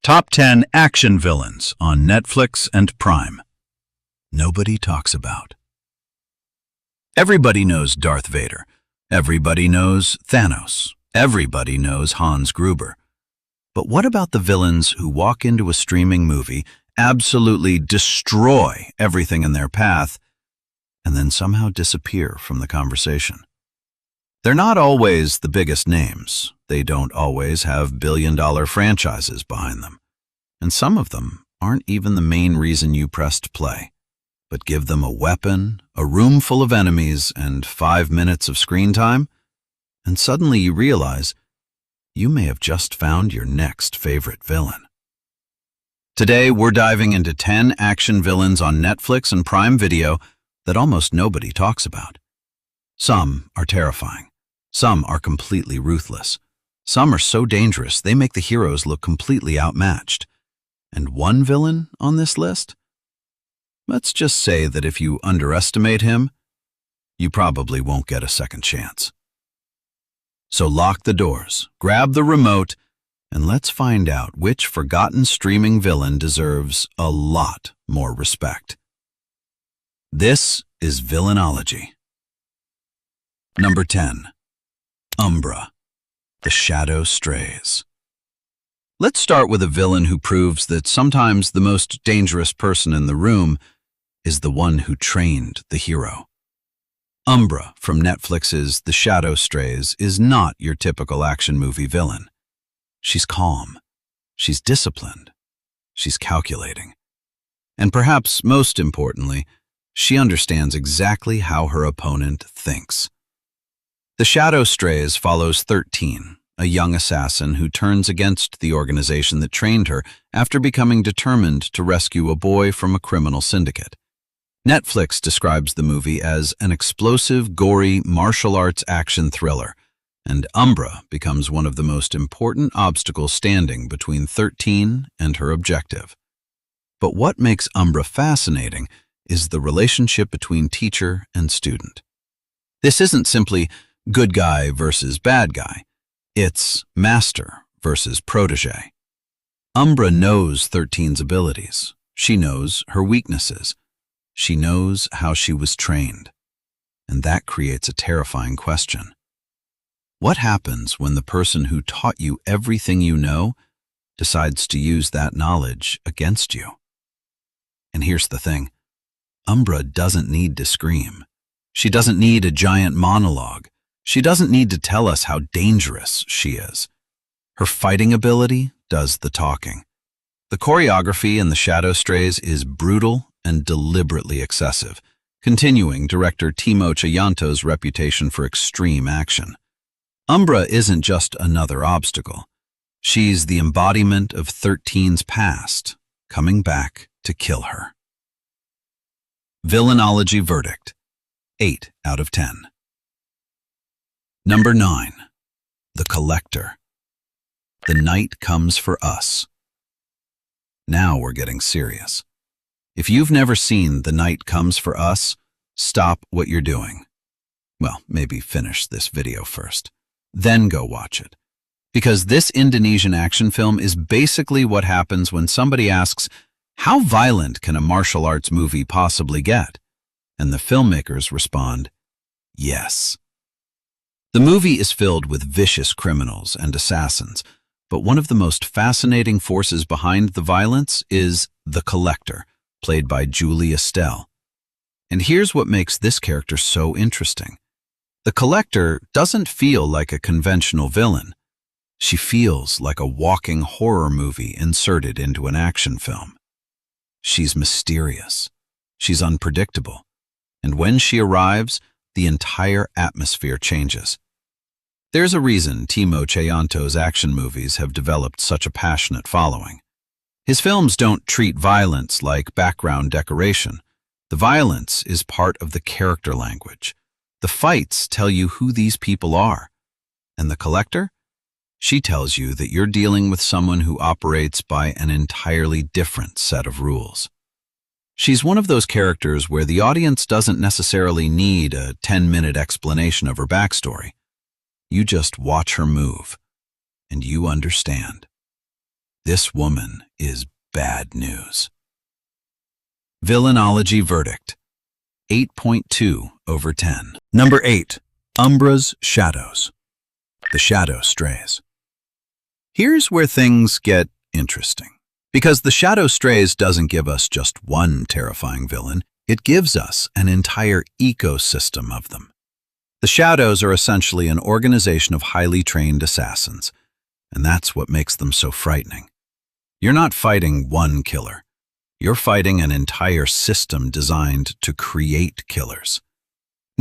Top 10 Action Villains on Netflix and Prime. Nobody talks about. Everybody knows Darth Vader. Everybody knows Thanos. Everybody knows Hans Gruber. But what about the villains who walk into a streaming movie, absolutely destroy everything in their path, and then somehow disappear from the conversation? They're not always the biggest names. They don't always have billion-dollar franchises behind them. And some of them aren't even the main reason you pressed play. But give them a weapon, a room full of enemies, and 5 minutes of screen time, and suddenly you realize you may have just found your next favorite villain. Today, we're diving into 10 action villains on Netflix and Prime Video that almost nobody talks about. Some are terrifying. Some are completely ruthless. Some are so dangerous they make the heroes look completely outmatched. And one villain on this list? Let's just say that if you underestimate him, you probably won't get a second chance. So lock the doors, grab the remote, and let's find out which forgotten streaming villain deserves a lot more respect. This is Villainology. Number 10. Umbra, the Shadow Strays. Let's start with a villain who proves that sometimes the most dangerous person in the room is the one who trained the hero. Umbra from Netflix's The Shadow Strays is not your typical action movie villain. She's calm, she's disciplined, she's calculating. And perhaps most importantly, she understands exactly how her opponent thinks. The Shadow Strays follows 13, a young assassin who turns against the organization that trained her after becoming determined to rescue a boy from a criminal syndicate. Netflix describes the movie as an explosive, gory, martial arts action thriller, and Umbra becomes one of the most important obstacles standing between 13 and her objective. But what makes Umbra fascinating is the relationship between teacher and student. This isn't simply good guy versus bad guy. It's master versus protege. Umbra knows 13's abilities. She knows her weaknesses. She knows how she was trained. And that creates a terrifying question. What happens when the person who taught you everything you know decides to use that knowledge against you? And here's the thing. Umbra doesn't need to scream. She doesn't need a giant monologue. She doesn't need to tell us how dangerous she is. Her fighting ability does the talking. The choreography in The Shadow Strays is brutal and deliberately excessive, continuing director Timo Tchayanto's reputation for extreme action. Umbra isn't just another obstacle. She's the embodiment of 13's past, coming back to kill her. Villainology verdict, 8 out of 10. Number 9. The Collector. The Night Comes for Us. Now we're getting serious. If you've never seen The Night Comes for Us, stop what you're doing. Well, maybe finish this video first, then go watch it. Because this Indonesian action film is basically what happens when somebody asks, how violent can a martial arts movie possibly get? And the filmmakers respond, yes. The movie is filled with vicious criminals and assassins, but one of the most fascinating forces behind the violence is the Collector, played by Julie Estelle. And here's what makes this character so interesting. The Collector doesn't feel like a conventional villain. She feels like a walking horror movie inserted into an action film. She's mysterious. She's unpredictable. And when she arrives, the entire atmosphere changes. There's a reason Timo Tchayanto's action movies have developed such a passionate following. His films don't treat violence like background decoration. The violence is part of the character language. The fights tell you who these people are. And the Collector? She tells you that you're dealing with someone who operates by an entirely different set of rules. She's one of those characters where the audience doesn't necessarily need a 10-minute explanation of her backstory. You just watch her move, and you understand. This woman is bad news. Villainology verdict, 8.2/10. Number 8. Umbra's shadows. The shadow strays. Here's where things get interesting. Because the shadow strays doesn't give us just one terrifying villain, it gives us an entire ecosystem of them. The shadows are essentially an organization of highly trained assassins, and that's what makes them so frightening. You're not fighting one killer. You're fighting an entire system designed to create killers.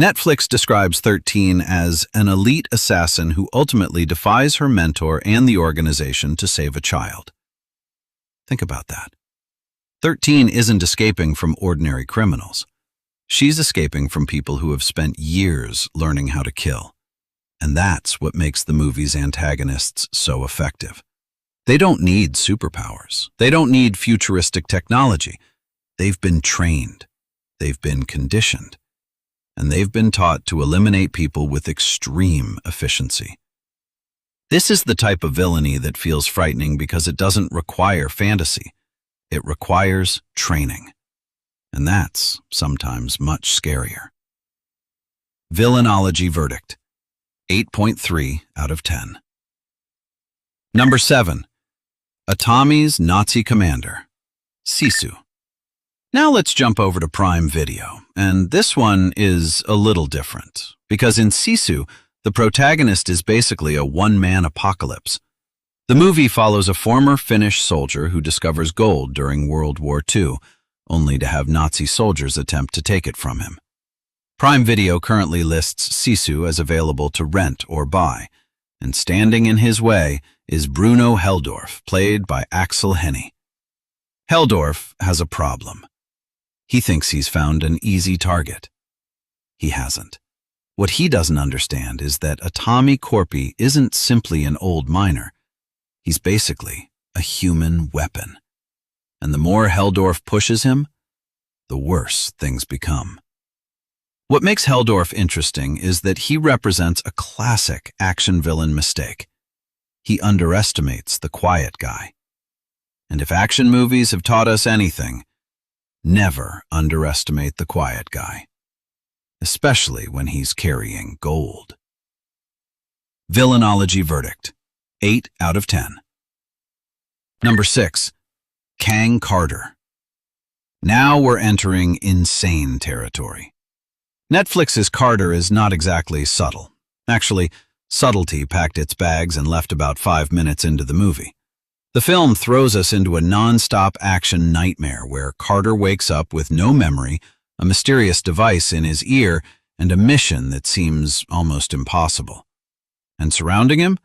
Netflix describes 13 as an elite assassin who ultimately defies her mentor and the organization to save a child. Think about that. 13 isn't escaping from ordinary criminals. She's escaping from people who have spent years learning how to kill. And that's what makes the movie's antagonists so effective. They don't need superpowers. They don't need futuristic technology. They've been trained. They've been conditioned. And they've been taught to eliminate people with extreme efficiency. This is the type of villainy that feels frightening because it doesn't require fantasy. It requires training. And that's sometimes much scarier. Villainology verdict, 8.3/10. Number 7. Atami's Nazi commander, Sisu. Now let's jump over to Prime Video, and this one is a little different, because in Sisu, the protagonist is basically a one-man apocalypse. The movie follows a former Finnish soldier who discovers gold during World War II, only to have Nazi soldiers attempt to take it from him. Prime Video currently lists Sisu as available to rent or buy, and standing in his way is Bruno Helldorf, played by Axel Hennie. Helldorf has a problem. He thinks he's found an easy target. He hasn't. What he doesn't understand is that Atami Corpi isn't simply an old miner. He's basically a human weapon. And the more Helldorf pushes him, the worse things become. What makes Helldorf interesting is that he represents a classic action villain mistake. He underestimates the quiet guy. And if action movies have taught us anything, never underestimate the quiet guy, especially when he's carrying gold. Villainology verdict, 8/10. Number 6. Kang Carter. Now we're entering insane territory. Netflix's Carter is not exactly subtle. Actually, subtlety packed its bags and left about 5 minutes into the movie. The film throws us into a non-stop action nightmare where Carter wakes up with no memory, a mysterious device in his ear, and a mission that seems almost impossible. And surrounding him,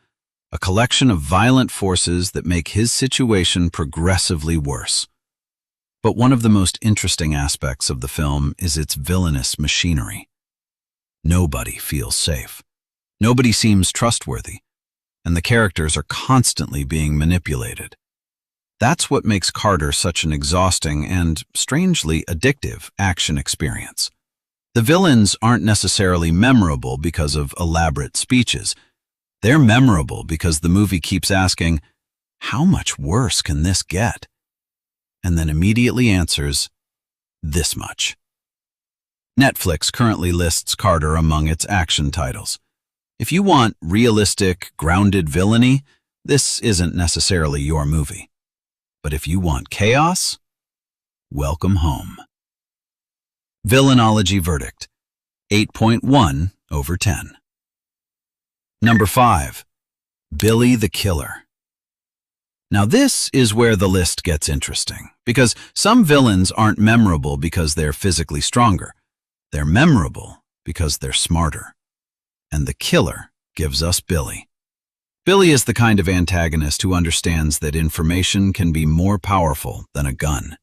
a collection of violent forces that make his situation progressively worse. But one of the most interesting aspects of the film is its villainous machinery. Nobody feels safe. Nobody seems trustworthy, and the characters are constantly being manipulated. That's what makes Carter such an exhausting and, strangely, addictive action experience. The villains aren't necessarily memorable because of elaborate speeches. They're memorable because the movie keeps asking, how much worse can this get? And then immediately answers, this much. Netflix currently lists Carter among its action titles. If you want realistic, grounded villainy, this isn't necessarily your movie. But if you want chaos, welcome home. Villainology verdict, 8.1/10. Number 5. Billy the Killer. Now this is where the list gets interesting, because some villains aren't memorable because they're physically stronger. They're memorable because they're smarter. And the killer gives us Billy. Billy is the kind of antagonist who understands that information can be more powerful than a gun.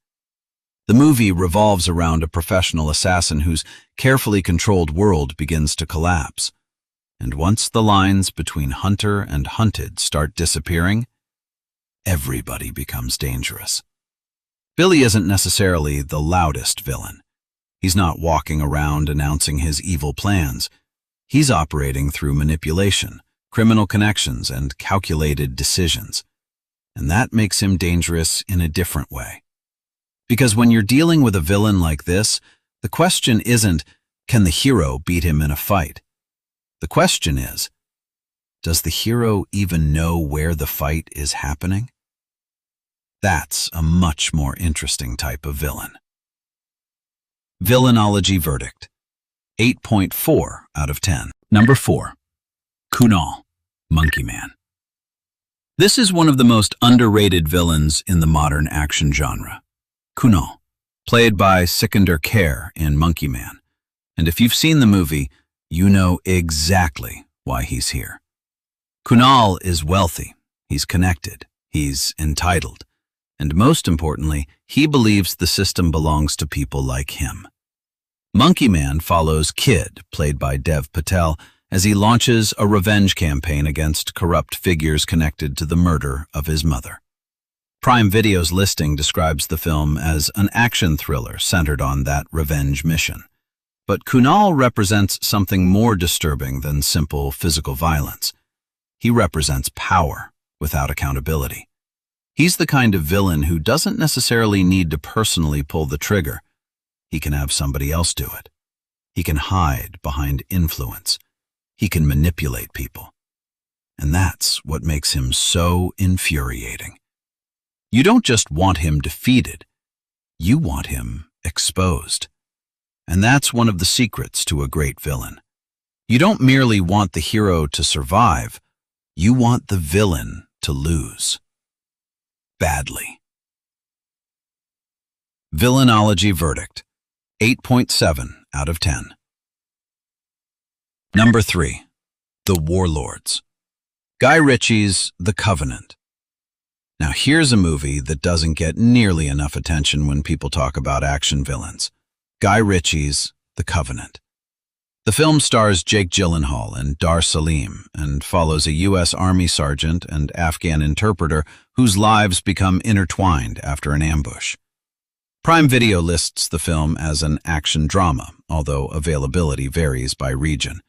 The movie revolves around a professional assassin whose carefully controlled world begins to collapse. And once the lines between hunter and hunted start disappearing, everybody becomes dangerous. Billy isn't necessarily the loudest villain. He's not walking around announcing his evil plans. He's operating through manipulation, criminal connections, and calculated decisions. and that makes him dangerous in a different way. Because when you're dealing with a villain like this, the question isn't, can the hero beat him in a fight? The question is, does the hero even know where the fight is happening? That's a much more interesting type of villain. Villainology verdict, 8.4 out of 10. Number 4. Kunal, Monkey Man. This is one of the most underrated villains in the modern action genre. Kunal, played by Sikandar Kher in Monkey Man. And if you've seen the movie, you know exactly why he's here. Kunal is wealthy, he's connected, he's entitled, and most importantly, he believes the system belongs to people like him. Monkey Man follows Kid, played by Dev Patel, as he launches a revenge campaign against corrupt figures connected to the murder of his mother. Prime Video's listing describes the film as an action thriller centered on that revenge mission. But Kunal represents something more disturbing than simple physical violence. He represents power without accountability. He's the kind of villain who doesn't necessarily need to personally pull the trigger. He can have somebody else do it. He can hide behind influence. He can manipulate people. And that's what makes him so infuriating. You don't just want him defeated, you want him exposed. And that's one of the secrets to a great villain. You don't merely want the hero to survive, you want the villain to lose. Badly. Villainology verdict, 8.7 out of 10. Number 3. The Warlords. Guy Ritchie's The Covenant. Now here's a movie that doesn't get nearly enough attention when people talk about action villains. Guy Ritchie's The Covenant. The film stars Jake Gyllenhaal and Dar Salim and follows a U.S. Army sergeant and Afghan interpreter whose lives become intertwined after an ambush. Prime Video lists the film as an action drama, although availability varies by region.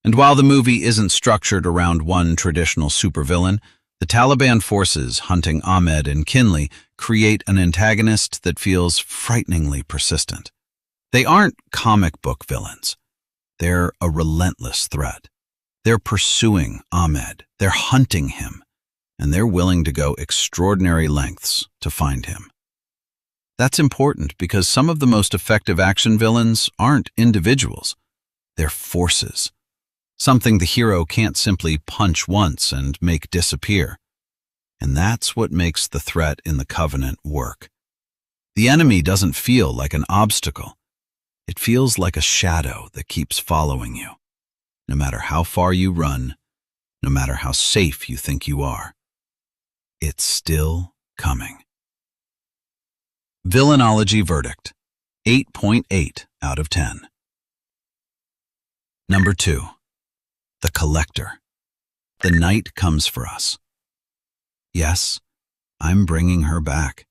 And while the movie isn't structured around one traditional supervillain, the Taliban forces hunting Ahmed and Kinley create an antagonist that feels frighteningly persistent. They aren't comic book villains. They're a relentless threat. They're pursuing Ahmed, they're hunting him, and they're willing to go extraordinary lengths to find him. That's important because some of the most effective action villains aren't individuals. They're forces. Something the hero can't simply punch once and make disappear. And that's what makes the threat in the Covenant work. The enemy doesn't feel like an obstacle. It feels like a shadow that keeps following you. No matter how far you run, no matter how safe you think you are, it's still coming. Villainology verdict, 8.8 out of 10. Number 2. The Collector. The Night Comes for Us. Yes, I'm bringing her back.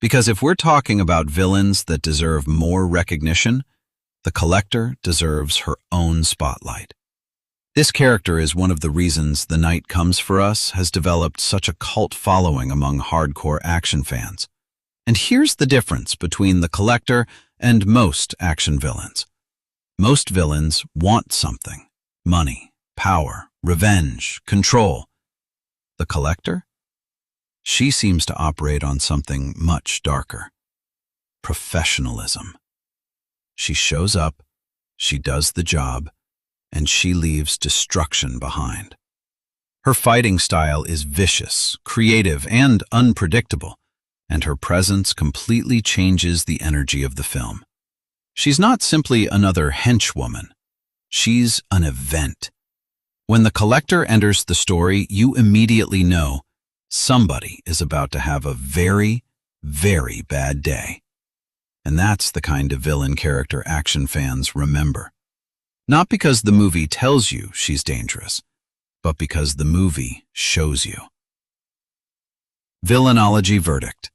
Because if we're talking about villains that deserve more recognition, the Collector deserves her own spotlight. This character is one of the reasons The Night Comes for Us has developed such a cult following among hardcore action fans. And here's the difference between the Collector and most action villains. Most villains want something. Money, power, revenge, control. The Collector? She seems to operate on something much darker. Professionalism. She shows up, she does the job, and she leaves destruction behind. Her fighting style is vicious, creative, and unpredictable, and her presence completely changes the energy of the film. She's not simply another henchwoman. She's an event. When the Collector enters the story, you immediately know somebody is about to have a very, very bad day. And that's the kind of villain character action fans remember. Not because the movie tells you she's dangerous, but because the movie shows you. Villainology verdict,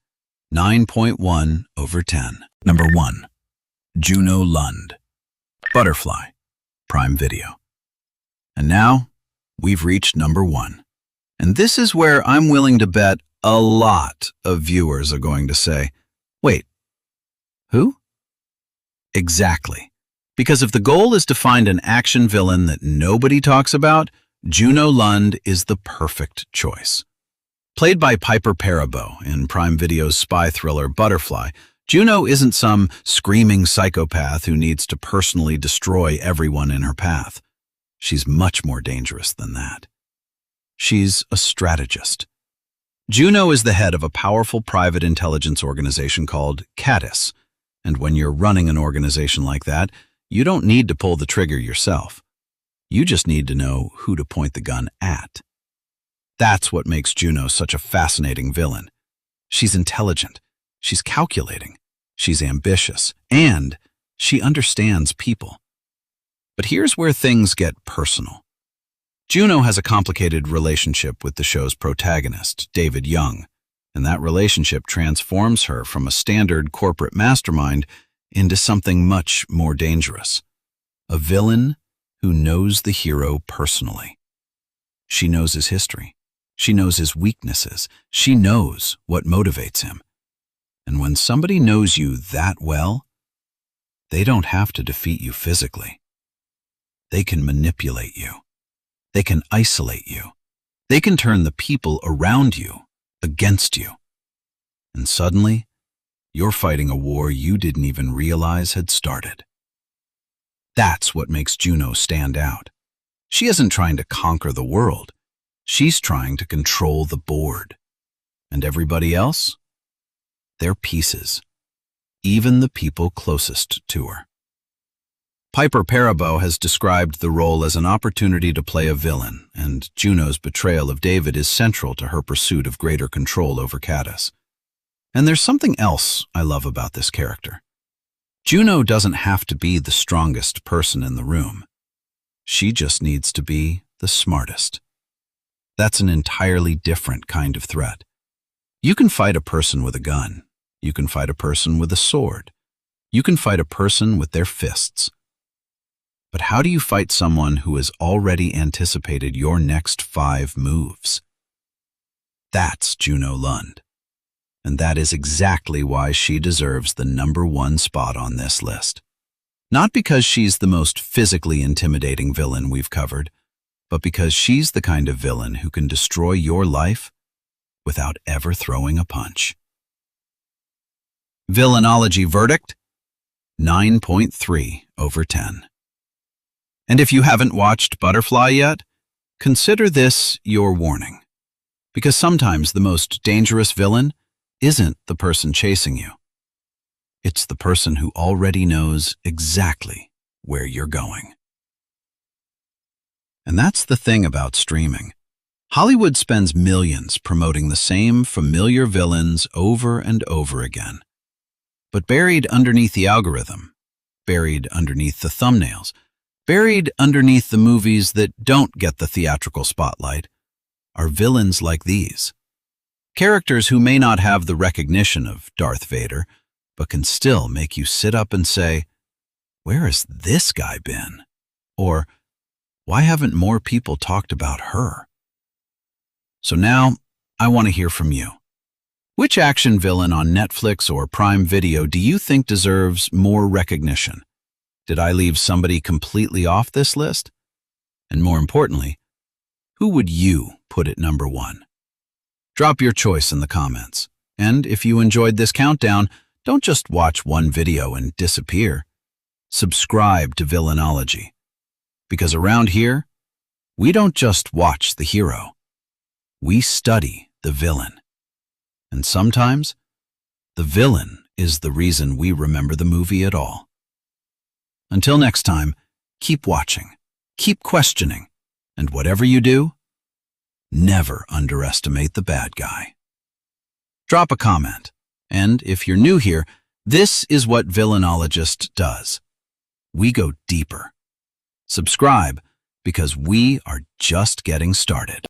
9.1 over 10. Number 1. Juno Lund. Butterfly. Prime Video. And now, we've reached number 1. And this is where I'm willing to bet A lot of viewers are going to say, wait, who? Exactly. Because if the goal is to find an action villain that nobody talks about, Juno Lund is the perfect choice. Played by Piper Perabo in Prime Video's spy thriller Butterfly, Juno isn't some screaming psychopath who needs to personally destroy everyone in her path. She's much more dangerous than that. She's a strategist. Juno is the head of a powerful private intelligence organization called Caddis, and when you're running an organization like that, you don't need to pull the trigger yourself. You just need to know who to point the gun at. That's what makes Juno such a fascinating villain. She's intelligent, she's calculating, she's ambitious, and she understands people. But here's where things get personal. Juno has a complicated relationship with the show's protagonist, David Young, and that relationship transforms her from a standard corporate mastermind into something much more dangerous. A villain who knows the hero personally. She knows his history. She knows his weaknesses. She knows what motivates him. And when somebody knows you that well, they don't have to defeat you physically. They can manipulate you. They can isolate you. They can turn the people around you against you. And suddenly, you're fighting a war you didn't even realize had started. That's what makes Juno stand out. She isn't trying to conquer the world. She's trying to control the board. And everybody else? They're pieces. Even the people closest to her. Piper Perabo has described the role as an opportunity to play a villain, and Juno's betrayal of David is central to her pursuit of greater control over Caddis. And there's something else I love about this character. Juno doesn't have to be the strongest person in the room. She just needs to be the smartest. That's an entirely different kind of threat. You can fight a person with a gun. You can fight a person with a sword. You can fight a person with their fists. But how do you fight someone who has already anticipated your next 5 moves? That's Juno Lund. And that is exactly why she deserves the #1 spot on this list. Not because she's the most physically intimidating villain we've covered, but because she's the kind of villain who can destroy your life without ever throwing a punch. Villainology verdict? 9.3 over 10. And if you haven't watched Butterfly yet, consider this your warning. Because sometimes the most dangerous villain isn't the person chasing you. It's the person who already knows exactly where you're going. And that's the thing about streaming. Hollywood spends millions promoting the same familiar villains over and over again. But buried underneath the algorithm, buried underneath the thumbnails, buried underneath the movies that don't get the theatrical spotlight, are villains like these. Characters who may not have the recognition of Darth Vader, but can still make you sit up and say, "Where has this guy been?" Or, "Why haven't more people talked about her?" So now, I want to hear from you. Which action villain on Netflix or Prime Video do you think deserves more recognition? Did I leave somebody completely off this list? And more importantly, who would you put at #1? Drop your choice in the comments. And if you enjoyed this countdown, don't just watch one video and disappear. Subscribe to Villainology. Because around here, we don't just watch the hero. We study the villain. And sometimes, the villain is the reason we remember the movie at all. Until next time, keep watching, keep questioning, and whatever you do, never underestimate the bad guy. Drop a comment, and if you're new here, this is what Villainologist does. We go deeper. Subscribe, because we are just getting started.